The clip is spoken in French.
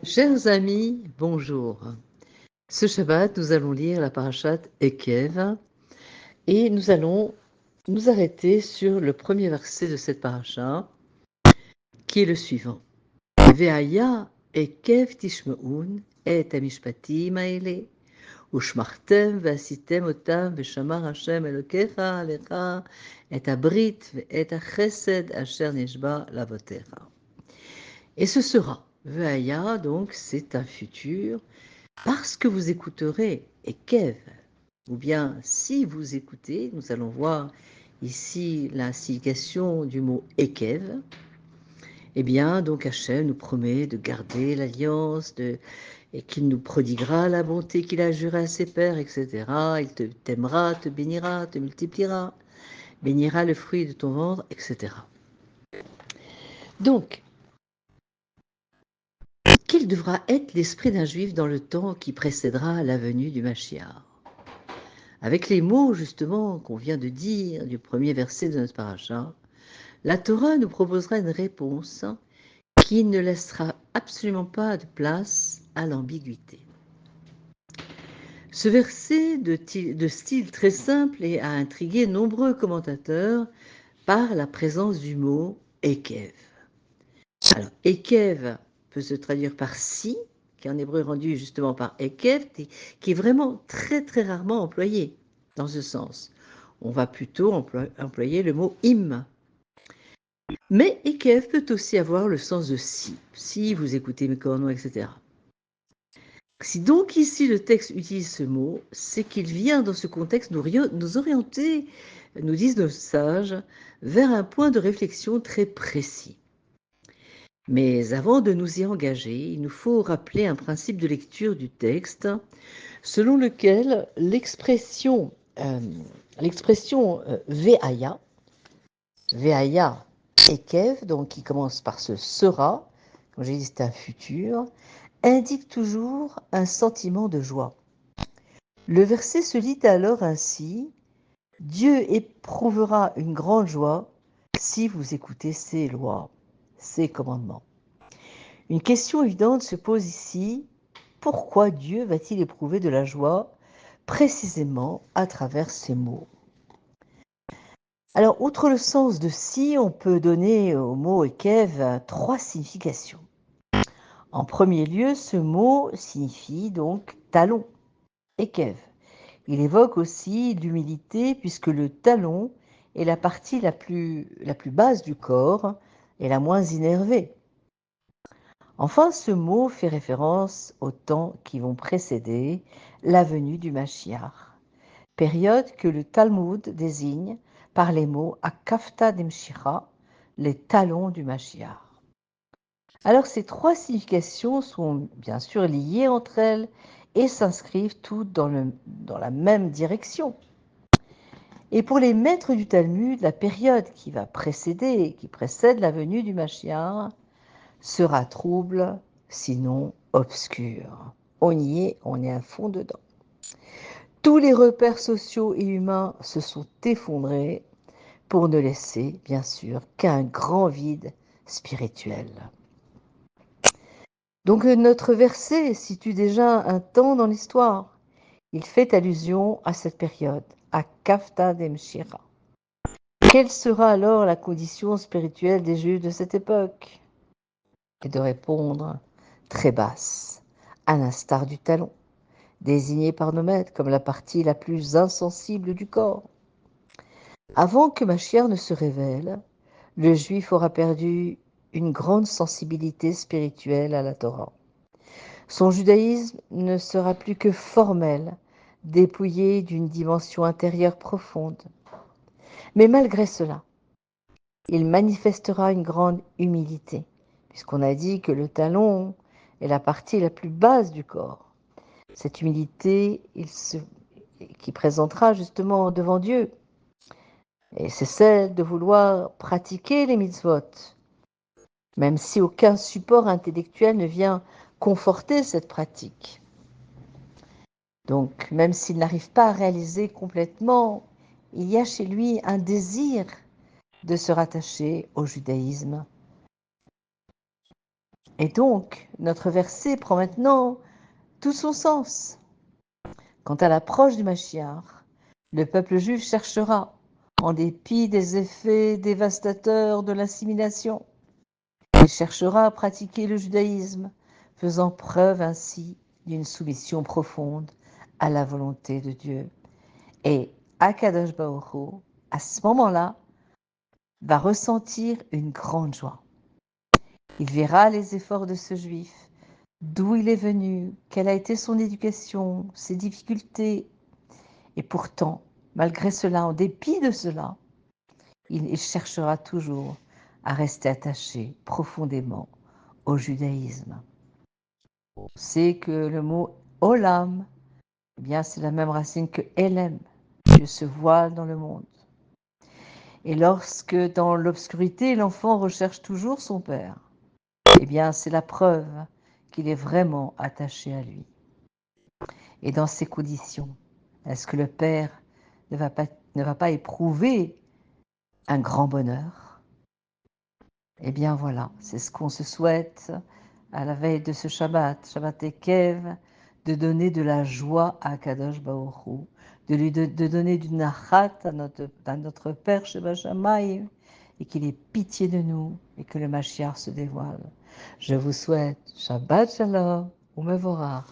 Chers amis, bonjour. Ce Shabbat, nous allons lire la parashat Ekev et nous allons nous arrêter sur le premier verset de cette parasha qui est le suivant. Ve'aya Ekev tishme'un et hamishpatim ha'ele ushmartem ve'asitem otam ve'shamar Hashem Elokecha alecha et habrit ve'et hachesed asher nishba lavotecha. Et ce sera, Ve'aya, donc c'est un futur, parce que vous écouterez Ekev, ou bien si vous écoutez, nous allons voir ici la signification du mot Ekev, eh bien, donc Hachem nous promet de garder l'alliance, et qu'il nous prodiguera la bonté qu'il a juré à ses pères, etc. Il t'aimera, te bénira, te multipliera, bénira le fruit de ton ventre, etc. Donc, quel devra être l'esprit d'un juif dans le temps qui précédera la venue du Mashiach? Avec les mots justement qu'on vient de dire du premier verset de notre paracha, la Torah nous proposera une réponse qui ne laissera absolument pas de place à l'ambiguïté. Ce verset de style très simple a intrigué nombreux commentateurs par la présence du mot Ekev. Alors, Ekev peut se traduire par si, qui en hébreu est rendu justement par Ekev, qui est vraiment très très rarement employé dans ce sens. On va plutôt employer le mot im. Mais Ekev peut aussi avoir le sens de si vous écoutez mes commandements, etc. Si donc ici le texte utilise ce mot, c'est qu'il vient dans ce contexte nous orienter, nous disent nos sages, vers un point de réflexion très précis. Mais avant de nous y engager, il nous faut rappeler un principe de lecture du texte, selon lequel l'expression ve'aya, ve'aya ekev, donc qui commence par ce sera, comme j'ai dit c'est un futur, indique toujours un sentiment de joie. Le verset se lit alors ainsi: Dieu éprouvera une grande joie si vous écoutez ses lois, ses commandements. Une question évidente se pose ici: pourquoi Dieu va-t-il éprouver de la joie précisément à travers ces mots? Alors, outre le sens de si, on peut donner au mot Ekev 3 significations. En premier lieu, ce mot signifie donc talon, Ekev. Il évoque aussi l'humilité puisque le talon est la partie la plus basse du corps et la moins innervée. Enfin, ce mot fait référence aux temps qui vont précéder la venue du Mashiach, période que le Talmud désigne par les mots Akafta Demshira, les talons du Mashiach. Alors ces 3 significations sont bien sûr liées entre elles et s'inscrivent toutes dans la même direction. Et pour les maîtres du Talmud, la période qui précède la venue du Mashiach sera trouble, sinon obscure. On y est, on est à fond dedans. Tous les repères sociaux et humains se sont effondrés pour ne laisser, bien sûr, qu'un grand vide spirituel. Donc notre verset situe déjà un temps dans l'histoire. Il fait allusion à cette période, à Kafta Demshira. Quelle sera alors la condition spirituelle des Juifs de cette époque? Et de répondre très basse, à l'instar du talon, désigné par nos maîtres comme la partie la plus insensible du corps. Avant que Mashiach ne se révèle, le Juif aura perdu une grande sensibilité spirituelle à la Torah. Son judaïsme ne sera plus que formel, dépouillé d'une dimension intérieure profonde. Mais malgré cela, il manifestera une grande humilité, puisqu'on a dit que le talon est la partie la plus basse du corps. Cette humilité qui présentera justement devant Dieu, et c'est celle de vouloir pratiquer les mitzvot, même si aucun support intellectuel ne vient conforter cette pratique. Donc, même s'il n'arrive pas à réaliser complètement, il y a chez lui un désir de se rattacher au judaïsme. Et donc, notre verset prend maintenant tout son sens. Quant à l'approche du Mashiach, le peuple juif cherchera, en dépit des effets dévastateurs de l'assimilation, il cherchera à pratiquer le judaïsme, faisant preuve ainsi d'une soumission profonde à la volonté de Dieu. Et Akadosh Baruch Hu, à ce moment-là, va ressentir une grande joie. Il verra les efforts de ce juif, d'où il est venu, quelle a été son éducation, ses difficultés. Et pourtant, malgré cela, en dépit de cela, il cherchera toujours à rester attaché profondément au judaïsme. On sait que le mot olam, eh bien, c'est la même racine que Elem. Dieu se voile dans le monde. Et lorsque, dans l'obscurité, l'enfant recherche toujours son père, eh bien, c'est la preuve qu'il est vraiment attaché à lui. Et dans ces conditions, est-ce que le père ne va pas éprouver un grand bonheur? Eh bien voilà, c'est ce qu'on se souhaite à la veille de ce Shabbat, Shabbat Ekev, de donner de la joie à Kadosh Baruch Hu, de donner du nachat à notre Père Sheba Shamayim, et qu'il ait pitié de nous et que le Mashiach se dévoile. Je vous souhaite Shabbat Shalom ou Mevorach.